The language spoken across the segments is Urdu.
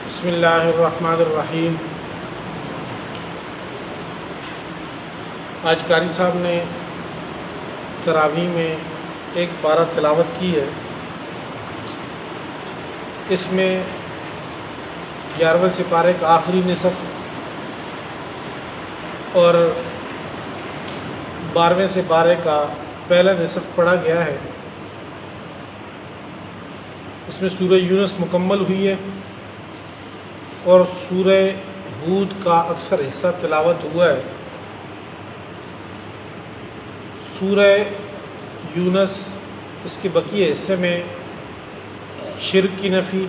بسم اللہ الرحمن الرحیم۔ آج قاری صاحب نے تراویح میں ایک پارہ تلاوت کی ہے۔ اس میں 11ویں سپارے کا آخری نصف اور 12ویں سپارے کا پہلا نصف پڑھا گیا ہے۔ اس میں سورہ یونس مکمل ہوئی ہے اور سورہ ہود کا اکثر حصہ تلاوت ہوا ہے۔ سورہ یونس اس کے بقیہ حصے میں شرک کی نفی،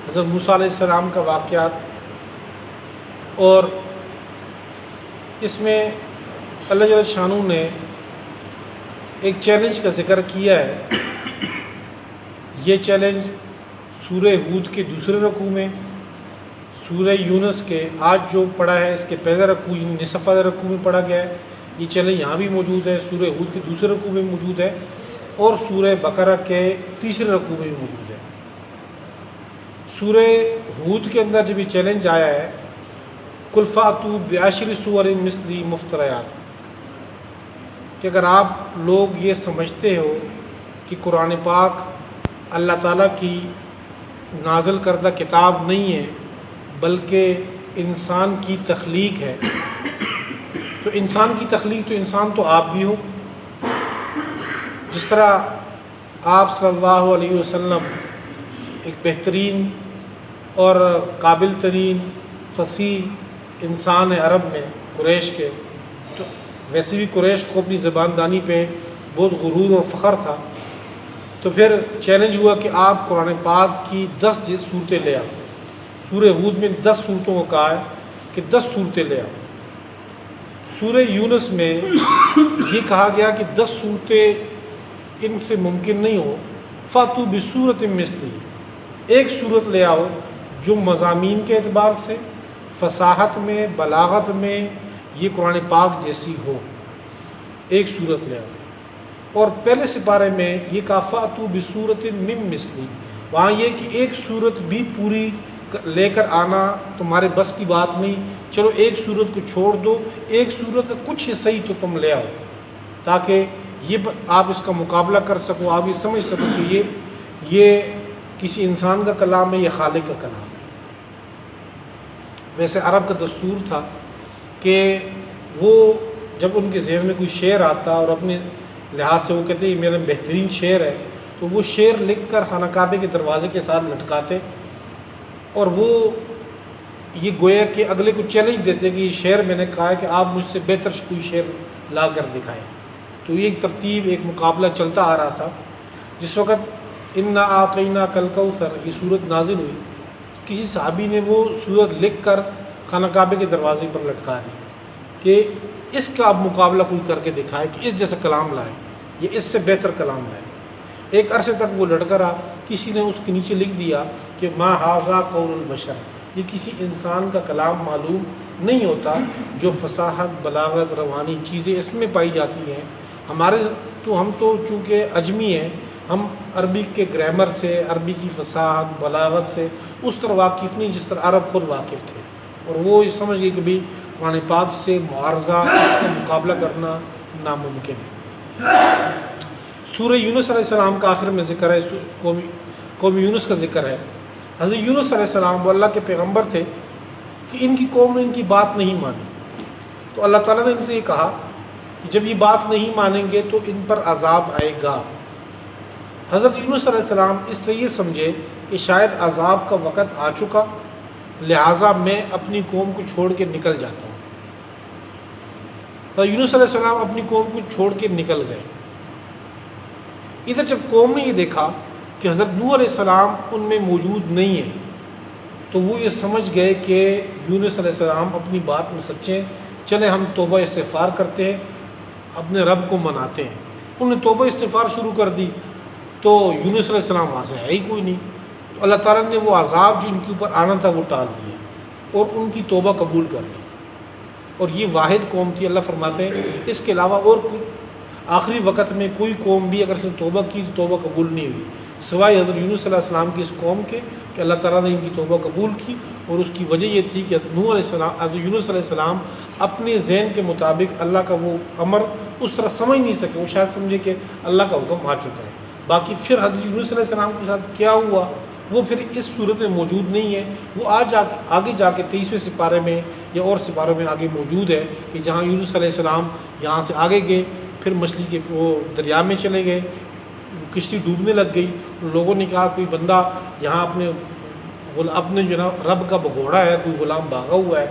حضرت موسیٰ علیہ السلام کا واقعات، اور اس میں اللہ جل شانہ نے ایک چیلنج کا ذکر کیا ہے۔ یہ چیلنج سورہ ہود کے دوسرے رکوع میں، سورہ یونس کے آج جو پڑھا ہے اس کے پہلے رکوع یعنی نصف والے رکوع میں پڑھا گیا ہے۔ یہ چیلنج یہاں بھی موجود ہے، سورہ ہود کے دوسرے رکوع میں موجود ہے اور سورہ بقرہ کے تیسرے رکوع میں بھی موجود ہے۔ سورہ ہود کے اندر جب یہ چیلنج آیا ہے قُلْ فَأْتُوا بِعَشْرِ سُوَرٍ مِثْلِهِ مُفْتَرَيَاتٍ، کہ اگر آپ لوگ یہ سمجھتے ہو کہ قرآن پاک اللہ تعالیٰ کی نازل کردہ کتاب نہیں ہے بلکہ انسان کی تخلیق ہے، تو انسان کی تخلیق تو انسان تو آپ بھی ہو۔ جس طرح آپ صلی اللہ علیہ وسلم ایک بہترین اور قابل ترین فصیح انسان ہے عرب میں، قریش کے، تو ویسے بھی قریش کو اپنی زبان دانی پہ بہت غرور اور فخر تھا۔ تو پھر چیلنج ہوا کہ آپ قرآن پاک کی 10 صورتیں لے آؤ۔ سورہ ہود میں 10 صورتوں کو کہا ہے کہ 10 صورتیں لے آؤ۔ سورہ یونس میں یہ کہا گیا کہ 10 صورتیں ان سے ممکن نہیں ہو، فَأْتُوا بِسُورَةٍ مِثْلِهِ، ایک صورت لے آؤ جو مضامین کے اعتبار سے، فصاحت میں، بلاغت میں یہ قرآن پاک جیسی ہو، ایک صورت لے آؤ۔ اور پہلے سپارے میں یہ کہا فَأْتُوا بِسُورَةٍ مِّن مِّثْلِهِ، وہاں یہ کہ ایک صورت بھی پوری لے کر آنا تمہارے بس کی بات نہیں، چلو ایک صورت کو چھوڑ دو، ایک صورت کا کچھ حصہ ہی تو تم لے آؤ تاکہ یہ آپ اس کا مقابلہ کر سکو، آپ یہ سمجھ سکو کہ یہ کسی انسان کا کلام ہے، یہ خالق کا کلام ہے۔ ویسے عرب کا دستور تھا کہ وہ جب ان کے ذہن میں کوئی شعر آتا اور اپنے لحاظ سے وہ کہتے یہ میرا بہترین شعر ہے، تو وہ شعر لکھ کر خانہ کعبہ کے دروازے کے ساتھ لٹکاتے اور وہ یہ گویا کہ اگلے کو چیلنج دیتے کہ یہ شعر میں نے کہا ہے کہ آپ مجھ سے بہتر کوئی شعر لا کر دکھائیں۔ تو یہ ایک ترتیب، ایک مقابلہ چلتا آ رہا تھا۔ جس وقت اِنَّا أَعْطَيْنَاكَ الْكَوْثَرَ یہ صورت نازل ہوئی، کسی صحابی نے وہ صورت لکھ کر خانہ کعبہ کے دروازے پر لٹکا دی کہ اس کا اب مقابلہ کوئی کر کے دکھائے کہ اس جیسا کلام لائے، یہ اس سے بہتر کلام لائے۔ ایک عرصے تک وہ لٹکا رہا، کسی نے اس کے نیچے لکھ دیا کہ ما ھذا قول البشر، یہ کسی انسان کا کلام معلوم نہیں ہوتا جو فصاحت، بلاغت، روانی چیزیں اس میں پائی جاتی ہیں۔ ہم تو چونکہ اجمی ہیں، ہم عربی کے گرامر سے، عربی کی فصاحت، بلاغت سے اس طرح واقف نہیں جس طرح عرب خود واقف تھے، اور وہ یہ سمجھ گئے کہ بھی قرآن پاک سے معارضہ، اس کا مقابلہ کرنا ناممکن ہے۔ سورہ یونس علیہ السلام کا آخر میں ذکر ہے، قوم یونس کا ذکر ہے۔ حضرت یونس علیہ السلام وہ اللہ کے پیغمبر تھے کہ ان کی قوم نے ان کی بات نہیں مانی، تو اللہ تعالیٰ نے ان سے یہ کہا کہ جب یہ بات نہیں مانیں گے تو ان پر عذاب آئے گا۔ حضرت یونس علیہ السلام اس سے یہ سمجھے کہ شاید عذاب کا وقت آ چکا، لہٰذا میں اپنی قوم کو چھوڑ کے نکل جاتا ہوں۔ حضرت یونس علیہ السلام اپنی قوم کو چھوڑ کے نکل گئے۔ ادھر جب قوم نے یہ دیکھا کہ حضرت نوح علیہ السلام ان میں موجود نہیں ہے تو وہ یہ سمجھ گئے کہ یونس علیہ السلام اپنی بات میں سچے ہیں، چلے ہم توبہ استغفار کرتے ہیں، اپنے رب کو مناتے ہیں۔ انہوں نے توبہ استغفار شروع کر دی تو یونس علیہ السلام وہاں سے ہے ہی کوئی نہیں، تو اللہ تعالیٰ نے وہ عذاب جو ان کے اوپر آنا تھا وہ ٹال دیا اور ان کی توبہ قبول کر لی۔ اور یہ واحد قوم تھی، اللہ فرماتے ہیں اس کے علاوہ اور کوئی آخری وقت میں کوئی قوم بھی اگر اس نے توبہ کی تو توبہ قبول نہیں ہوئی۔ سوائے حضرت یونس علیہ السلام کی اس قوم کے کہ اللہ تعالیٰ نے ان کی توبہ قبول کی، اور اس کی وجہ یہ تھی کہ حضرت یونس علیہ السلام اپنے ذہن کے مطابق اللہ کا وہ امر اس طرح سمجھ نہیں سکے، وہ شاید سمجھے کہ اللہ کا حکم آ چکا ہے۔ باقی پھر حضرت یونس علیہ السلام کے ساتھ کیا ہوا وہ پھر اس صورت میں موجود نہیں ہے، وہ آگے جا کے 23ویں سپارے میں یا اور سپاروں میں آگے موجود ہے کہ جہاں یونس علیہ السلام یہاں سے آگے گئے، پھر مچھلی کے وہ دریا میں چلے گئے، کشتی ڈوبنے لگ گئی، لوگوں نے کہا کوئی بندہ یہاں اپنے جو ہے نا رب کا بگوڑا ہے، کوئی غلام بھاگا ہوا ہے،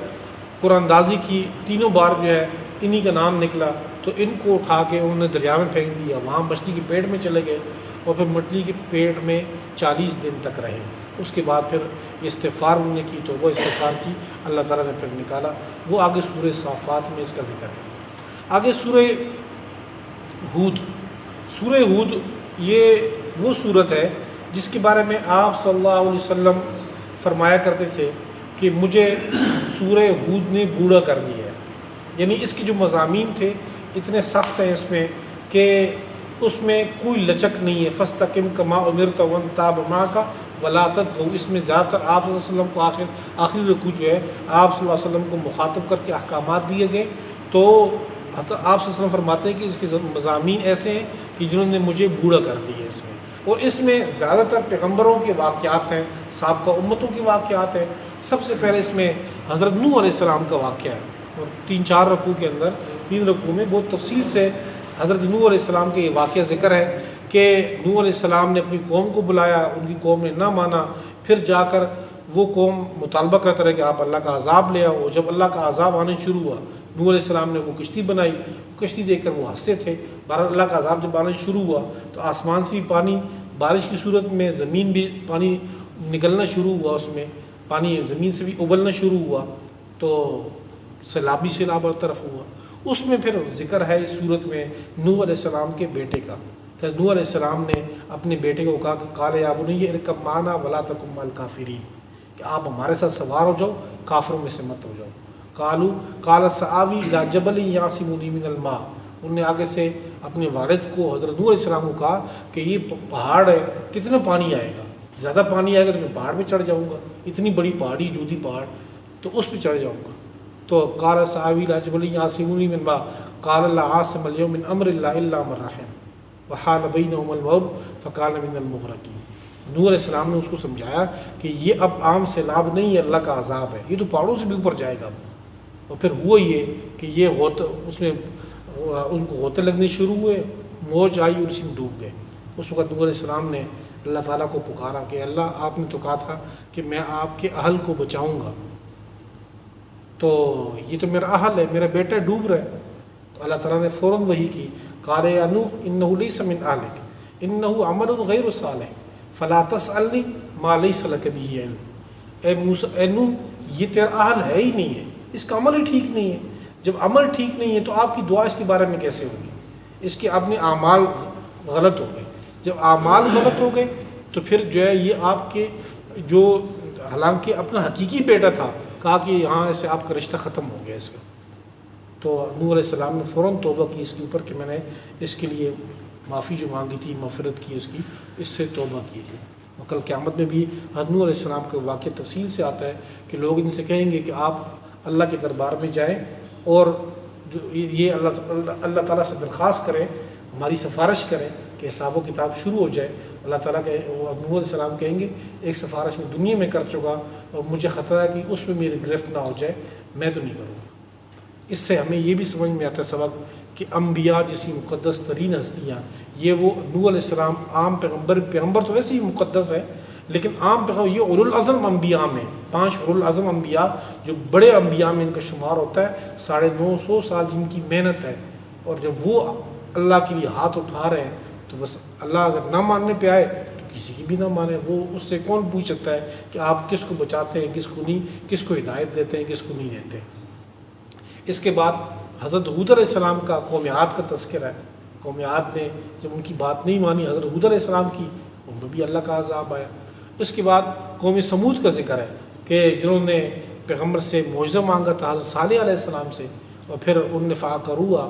قرآن اندازی کی، تینوں بار جو ہے انہی کا نام نکلا، تو ان کو اٹھا کے انہوں نے دریا میں پھینک دیا، وہاں مچھلی کے پیٹ میں چلے گئے اور پھر مچھلی کے پیٹ میں 40 دن تک رہے۔ اس کے بعد پھر استغفار انہوں نے کی تو وہ استغفار کی، اللہ تعالیٰ نے پھر نکالا۔ وہ آگے سورہ صافات میں اس کا ذکر ہے۔ آگے سورہ ہود یہ وہ صورت ہے جس کے بارے میں آپ صلی اللہ علیہ وسلم فرمایا کرتے تھے کہ مجھے سورہ ہود نے بوڑھا کر دیا ہے، یعنی اس کے جو مضامین تھے اتنے سخت ہیں اس میں کہ اس میں کوئی لچک نہیں ہے۔ فاستقم کما امرت وانتاب معک ولا تطغوا، اس میں زیادہ تر آپ صلی اللہ علیہ وسلم کو آخری رکوع جو ہے آپ صلی اللہ علیہ وسلم کو مخاطب کر کے احکامات دیے گئے، تو آپ صلی اللہ علیہ وسلم فرماتے ہیں کہ اس کے مضامین ایسے ہیں کہ جنہوں نے مجھے بوڑھا کر دیا ہے اس میں، اور اس میں زیادہ تر پیغمبروں کے واقعات ہیں، سابقہ امتوں کے واقعات ہیں۔ سب سے پہلے اس میں حضرت نوح علیہ السلام کا واقعہ ہے، اور 3-4 رکوع کے اندر 3 رکوع میں بہت تفصیل سے حضرت نوح علیہ السلام کے یہ واقعہ ذکر ہے کہ نوح علیہ السلام نے اپنی قوم کو بلایا، ان کی قوم نے نہ مانا، پھر جا کر وہ قوم مطالبہ کرتا رہے کہ آپ اللہ کا عذاب لے آؤ۔ جب اللہ کا عذاب آنے شروع ہوا، نوح علیہ السلام نے وہ کشتی بنائی، کشتی دیکھ کر وہ ہنستے تھے۔ بہرحال اللہ کا عذاب جب آنا شروع ہوا تو آسمان سے بھی پانی بارش کی صورت میں، زمین بھی پانی نکلنا شروع ہوا، اس میں پانی زمین سے بھی ابلنا شروع ہوا، تو سیلابی سیلاب ہر طرف ہوا۔ اس میں پھر ذکر ہے اس صورت میں نوح علیہ السلام کے بیٹے کا۔ کہ نوح علیہ السلام نے اپنے بیٹے کو کہا کہ قال یا بنی ارکب معنا ولا تکن مع الکافرین، کہ آپ ہمارے ساتھ سوار ہو جاؤ، کافروں میں سے مت ہو جاؤ۔ قال سآوی الی جبل یعصمنی من الماء، انہوں نے آگے سے اپنے والد کو حضرت نوح علیہ السلام کو کہا کہ یہ پہاڑ ہے، کتنا پانی آئے گا، زیادہ پانی آئے گا تو میں پہاڑ پہ چڑھ جاؤں گا، اتنی بڑی پہاڑی جودی پہاڑ، تو اس پہ چڑھ جاؤں گا۔ تو قال سآوی الی جبل یعصمنی من الماء قال لا عاصم اليوم من امر اللہ الا من رحم وحال بینہم الموج فکان من المغرقین۔ نوح علیہ السلام نے اس کو سمجھایا کہ یہ اب عام سیلاب نہیں ہے، اللہ کا عذاب ہے، یہ تو پہاڑوں سے بھی اوپر جائے گا۔ اور پھر ہوا یہ کہ یہ اس میں ان کو غوطے لگنے شروع ہوئے، موج آئی اور اسی میں ڈوب گئے۔ اس وقت نوح علیہ السلام نے اللہ تعالیٰ کو پکارا کہ اللہ آپ نے تو کہا تھا کہ میں آپ کے اہل کو بچاؤں گا، تو یہ تو میرا اہل ہے، میرا بیٹا ڈوب رہا ہے۔ تو اللہ تعالیٰ نے فوراً وحی کی، قال یا نوح انہ لیس من اہلک انہ عمل غیر صالح فلا تسألنی ما لیس لک بہ علم۔ اے نوح یہ تیرا اہل ہے ہی نہیں ہے، اس کا عمل ہی ٹھیک نہیں ہے۔ جب عمل ٹھیک نہیں ہے تو آپ کی دعا اس کے بارے میں کیسے ہوگی؟ اس کے اپنے اعمال غلط ہو گئے، جب اعمال غلط ہو گئے تو پھر جو ہے یہ آپ کے جو حالانکہ اپنا حقیقی بیٹا تھا، کہا کہ یہاں ایسے آپ کا رشتہ ختم ہو گیا اس کا۔ تو نوح علیہ السلام نے فوراً توبہ کی اس کے اوپر کہ میں نے اس کے لیے معافی جو مانگی تھی، مغفرت کی اس کی، اس سے توبہ کیجیے۔ اور کل قیامت میں بھی حضرت نوح علیہ السلام کا واقعہ تفصیل سے آتا ہے کہ لوگ ان سے کہیں گے کہ آپ اللہ کے دربار میں جائیں اور یہ اللہ تعالیٰ سے درخواست کریں، ہماری سفارش کریں کہ حساب و کتاب شروع ہو جائے۔ اللہ تعالیٰ کے نوح علیہ السلام کہیں گے ایک سفارش میں دنیا میں کر چکا اور مجھے خطرہ ہے کہ اس میں میری گرفت نہ ہو جائے، میں تو نہیں کروں گا۔ اس سے ہمیں یہ بھی سمجھ میں آتا ہے سبق کہ انبیاء جیسی مقدس ترین ہستیاں، یہ وہ نوح علیہ السلام عام پیغمبر تو ویسے ہی مقدس ہے، لیکن عام پیغمبر یہ اولو العزم انبیاء میں 5 اولو العزم انبیاء جو بڑے انبیاء میں ان کا شمار ہوتا ہے، 950 سال جن کی محنت ہے، اور جب وہ اللہ کے لیے ہاتھ اٹھا رہے ہیں تو بس اللہ اگر نہ ماننے پہ آئے تو کسی کی بھی نہ مانے۔ وہ اس سے کون پوچھ سکتا ہے کہ آپ کس کو بچاتے ہیں، کس کو نہیں، کس کو ہدایت دیتے ہیں، کس کو نہیں دیتے۔ اس کے بعد حضرت ہود علیہ السلام کا قوم عاد کا تذکرہ ہے۔ قوم عاد نے جب ان کی بات نہیں مانی حضرت ہود علیہ السلام کی، ان میں بھی اللہ کا عذاب آیا۔ اس کے بعد قوم سمود کا ذکر ہے کہ جنہوں نے پیغمبر سے معجزہ مانگا تھا حضرت صالح علیہ السلام سے، اور پھر ان نے فعقروہا،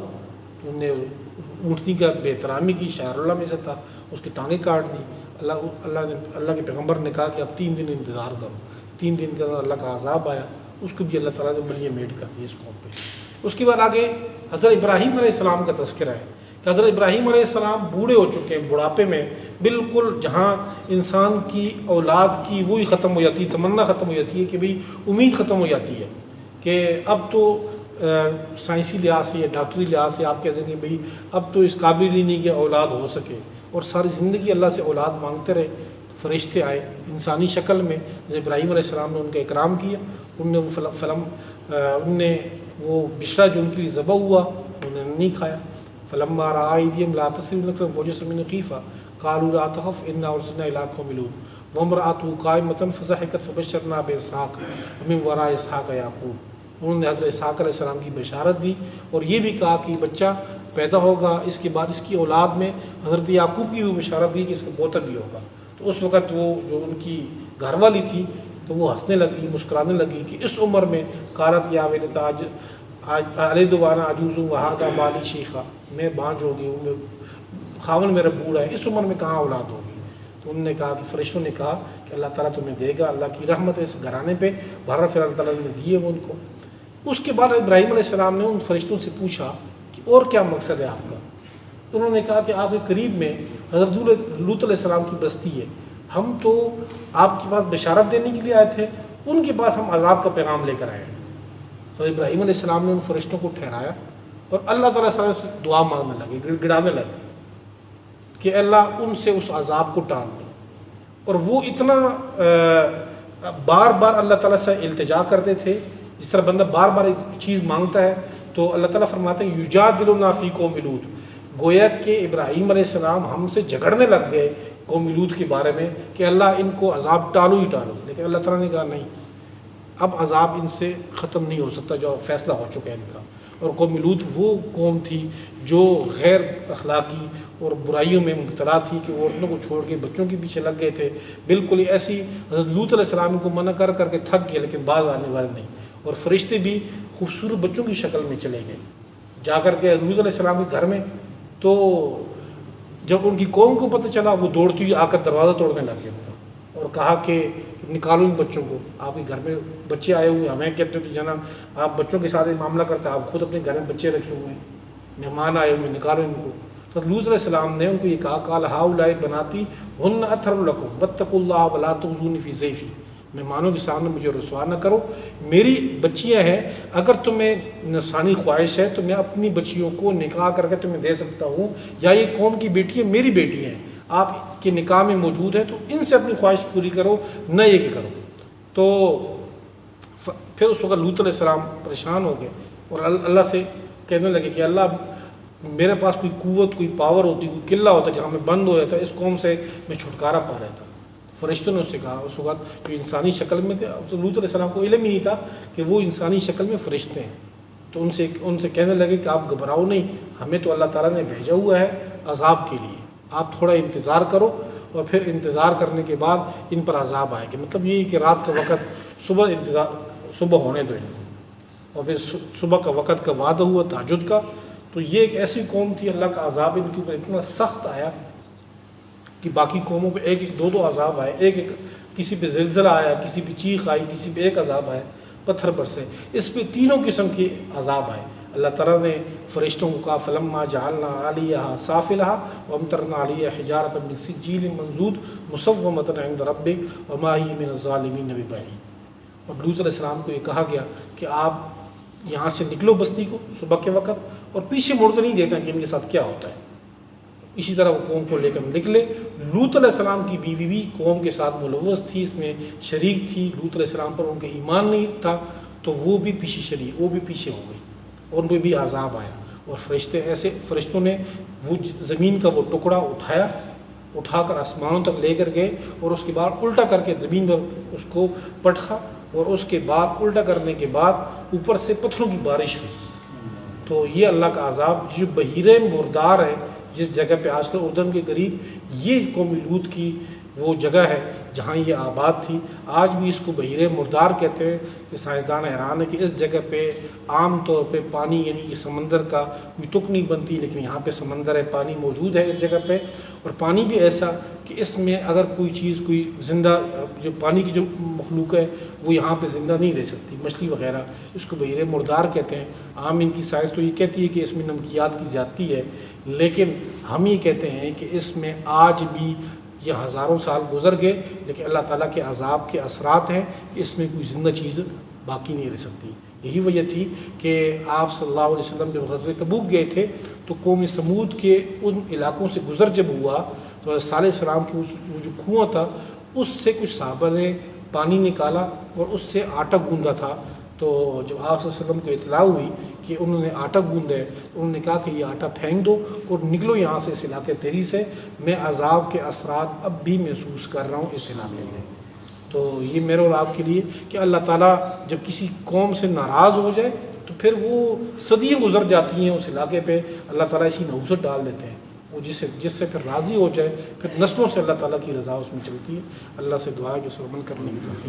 انہوں نے اونٹنی کا بے احترامی کی، شاعر اللہ میں سے تھا، اس کی ٹانگیں کاٹ دی۔ اللہ کے پیغمبر نے کہا کہ اب 3 دن انتظار کرو. 3 دن کے اندر اللہ کا عذاب آیا, اس کو بھی اللہ تعالیٰ نے بڑی میٹ کر دی اس قوم پہ. اس کے بعد آگے حضرت ابراہیم علیہ السلام کا تذکرہ ہے کہ حضرت ابراہیم علیہ السلام بوڑھے ہو چکے ہیں, بڑھاپے میں, بالکل جہاں انسان کی اولاد کی وہی ختم ہو جاتی ہے, تمنا ختم ہو جاتی ہے کہ بھئی امید ختم ہو جاتی ہے کہ اب تو سائنسی لحاظ سے یا ڈاکٹری لحاظ سے آپ کہتے ہیں کہ بھئی اب تو اس قابل ہی نہیں کہ اولاد ہو سکے, اور ساری زندگی اللہ سے اولاد مانگتے رہے. فرشتے آئے انسانی شکل میں, ابراہیم علیہ السلام نے ان کا اکرام کیا, ان نے وہ بچڑا جو ان کے لیے ذبح ہوا انہوں نے نہیں کھایا. فلما رأى أيديهم لا تصل إليهم وجس من خيفة قالوا لا تخف إنا أرسلنا إلى قوم لوط وامرأته قائمة فضحكت فبشرناها بإسحاق ومن وراء إسحاق يعقوب. انہوں نے حضرت اسحاق علیہ السلام کی بشارت دی اور یہ بھی کہا کہ بچہ پیدا ہوگا, اس کے بعد اس کی اولاد میں حضرت یعقوب کی بھی بشارت دی کہ اس کا پوتا بھی ہوگا. تو اس وقت وہ جو ان کی گھر والی تھی تو وہ ہنسنے لگی, مسکرانے لگی کہ اس عمر میں قالت یا ویلتا آج علیہ وانا عجوز وہذا بالی شیخا, میں بانجھ ہو گئی ہوں, خاون میرا بوڑھا ہے, اس عمر میں کہاں اولاد ہوگی. تو انہوں نے کہا کہ فرشتوں نے کہا کہ اللہ تعالیٰ تمہیں دے گا, اللہ کی رحمت ہے اس گھرانے پہ. بہرحال پھر اللہ تعالیٰ نے دیے وہ ان کو. اس کے بعد ابراہیم علیہ السلام نے ان فرشتوں سے پوچھا کہ اور کیا مقصد ہے آپ کا. انہوں نے کہا کہ آپ کے قریب میں حضرت لوط علیہ السلام کی بستی ہے, ہم تو آپ کے پاس بشارت دینے کے لیے آئے تھے, ان کے پاس ہم عذاب کا پیغام لے کر آئے ہیں. تو ابراہیم علیہ السلام نے ان فرشتوں کو ٹھہرایا اور اللہ تعالیٰ سے دعا مانگنے لگے, گڑ گڑانے لگے کہ اللہ ان سے اس عذاب کو ٹال دے. اور وہ اتنا بار بار اللہ تعالیٰ سے التجا کرتے تھے, جس طرح بندہ بار بار ایک چیز مانگتا ہے تو اللہ تعالیٰ فرماتے ہیں یجادلنا فی قوم لوط, گویا کہ ابراہیم علیہ السلام ہم سے جھگڑنے لگ گئے قوم لوط کے بارے میں کہ اللہ ان کو عذاب ٹالو ہی ٹالو. لیکن اللہ تعالیٰ نے کہا نہیں, اب عذاب ان سے ختم نہیں ہو سکتا جو فیصلہ ہو چکا ہے ان کا. اور قوم لوط وہ قوم تھی جو غیر اخلاقی اور برائیوں میں مبتلا تھی کہ وہ عورتوں کو چھوڑ کے بچوں کے پیچھے لگ گئے تھے. بالکل ایسی حضرت لوط علیہ السلام کو منع کر کر کے تھک گئے لیکن باز آنے والے نہیں. اور فرشتے بھی خوبصورت بچوں کی شکل میں چلے گئے جا کر کے لوط علیہ السلام کے گھر میں. تو جب ان کی قوم کو پتہ چلا وہ دوڑتی ہوئی آ کر دروازہ توڑنے لگ گئے اور کہا کہ نکالو ان بچوں کو, آپ کے گھر میں بچے آئے ہوئے, ہمیں کہتے ہو کہ جناب آپ بچوں کے ساتھ معاملہ کرتے ہیں, آپ خود اپنے گھر میں بچے رکھے ہوئے ہیں, مہمان آئے ہوئے, نکالو ان کو. تو لوط علیہ السلام نے ان کو یہ کہا قال ہؤلاء بناتی ہن اطہر لکم واتقوا اللہ ولا تخزونی فی ضیفی, مہمانوں کے سامنے مجھے رسوا نہ کرو, میری بچیاں ہیں, اگر تمہیں نفسانی خواہش ہے تو میں اپنی بچیوں کو نکاح کر کے تمہیں دے سکتا ہوں, یا یہ قوم کی بیٹی ہے میری بیٹی ہیں, آپ کے نکاح میں موجود ہے تو ان سے اپنی خواہش پوری کرو, نہ یہ کہ کرو. تو پھر اس وقت لوط علیہ السلام پریشان ہو گئے اور اللہ سے کہنے لگے کہ اللہ میرے پاس کوئی قوت, کوئی پاور ہوتی, کوئی قلعہ ہوتا جہاں میں بند ہو جاتا, اس قوم سے میں چھٹکارا پا رہتا. فرشتوں نے اس سے کہا, اس وقت جو انسانی شکل میں تھے, تو لوط علیہ السلام کو علم ہی نہیں تھا کہ وہ انسانی شکل میں فرشتے ہیں. تو ان سے کہنے لگے کہ آپ گھبراؤ نہیں, ہمیں تو اللہ تعالیٰ نے بھیجا ہوا ہے عذاب کے لیے, آپ تھوڑا انتظار کرو اور پھر انتظار کرنے کے بعد ان پر عذاب آئے گا. مطلب یہ کہ رات کا وقت صبح ہونے دو ان کو, اور پھر صبح کا وقت کا وعدہ ہوا تہجد کا. تو یہ ایک ایسی قوم تھی اللہ کا عذاب ان کے اوپر اتنا سخت آیا کہ باقی قوموں پہ ایک ایک دو عذاب آئے, ایک کسی پہ زلزلہ آیا, کسی پہ چیخ آئی, کسی پہ ایک عذاب آیا, پتھر برسے, اس پہ تینوں قسم کے عذاب آئے. اللہ تعالیٰ نے فرشتوں کو کہا فلما جعلنا علیہا سافلها وامطرنا علیہا حجارۃ من سجیل منضود مسومۃ عند ربک وما ہی من الظالمین ببعید. اور لوط علیہ السلام کو یہ کہا گیا کہ آپ یہاں سے نکلو بستی کو صبح کے وقت, اور پیچھے مڑ کر نہیں دیکھنا کہ ان کے ساتھ کیا ہوتا ہے. اسی طرح وہ قوم کو لے کر نکلے. لوط علیہ السلام کی بیوی بھی قوم کے ساتھ ملوث تھی, اس میں شریک تھی. لوط علیہ السلام پر ان کا ایمان نہیں تھا تو وہ بھی پیچھے ہو گئی اور ان پہ بھی عذاب آیا. اور فرشتوں نے وہ زمین کا وہ ٹکڑا اٹھا کر آسمانوں تک لے کر گئے, اور اس کے بعد الٹا کر کے زمین پر اس کو پٹخا, اور اس کے بعد الٹا کرنے کے بعد اوپر سے پتھروں کی بارش ہوئی. تو یہ اللہ کا عذاب جو بحیرہ مردار ہے, جس جگہ پہ آج کل اردن کے قریب یہ قوم لوط کی وہ جگہ ہے جہاں یہ آباد تھی. آج بھی اس کو بحیرہ مردار کہتے ہیں کہ سائنسدان حیران ہے کہ اس جگہ پہ عام طور پہ پانی یعنی کہ سمندر کا کوئی تک نہیں بنتی, لیکن یہاں پہ سمندر ہے, پانی موجود ہے اس جگہ پہ, اور پانی بھی ایسا کہ اس میں اگر کوئی چیز کوئی زندہ جو پانی کی جو مخلوق ہے وہ یہاں پہ زندہ نہیں رہ سکتی، مچھلی وغیرہ، اس کو بحیرہ مردار کہتے ہیں۔ عام ان کی سائنس تو یہ کہتی ہے کہ اس میں نمکیات کی زیادتی ہے، لیکن ہم یہ کہتے ہیں کہ اس میں آج بھی یہ ہزاروں سال گزر گئے لیکن اللہ تعالیٰ کے عذاب کے اثرات ہیں کہ اس میں کوئی زندہ چیز باقی نہیں رہ سکتی۔ یہی وجہ تھی کہ آپ صلی اللہ علیہ وسلم جب غزوہ تبوک گئے تھے تو قوم سمود کے ان علاقوں سے گزر جب ہوا تو صالح علیہ السلام کی وہ جو کنواں تھا اس سے کچھ صحابہ نے پانی نکالا اور اس سے آٹا گوندا تھا۔ تو جب آپ صلی اللہ علیہ وسلم کو اطلاع ہوئی کہ انہوں نے آٹا گوندا ہے، انہوں نے کہا کہ یہ آٹا پھینک دو اور نکلو یہاں سے، اس علاقے تیری سے، میں عذاب کے اثرات اب بھی محسوس کر رہا ہوں اس علاقے میں۔ تو یہ میرے اور آپ کے لیے کہ اللہ تعالیٰ جب کسی قوم سے ناراض ہو جائے تو پھر وہ صدیاں گزر جاتی ہیں اس علاقے پہ، اللہ تعالیٰ اسی نحوست ڈال دیتے ہیں، وہ جس سے پھر راضی ہو جائے، پھر نسلوں سے اللہ تعالیٰ کی رضا اس میں چلتی ہے۔ اللہ سے دعا ہے کہ اس پر عمل کرنے کی توفیق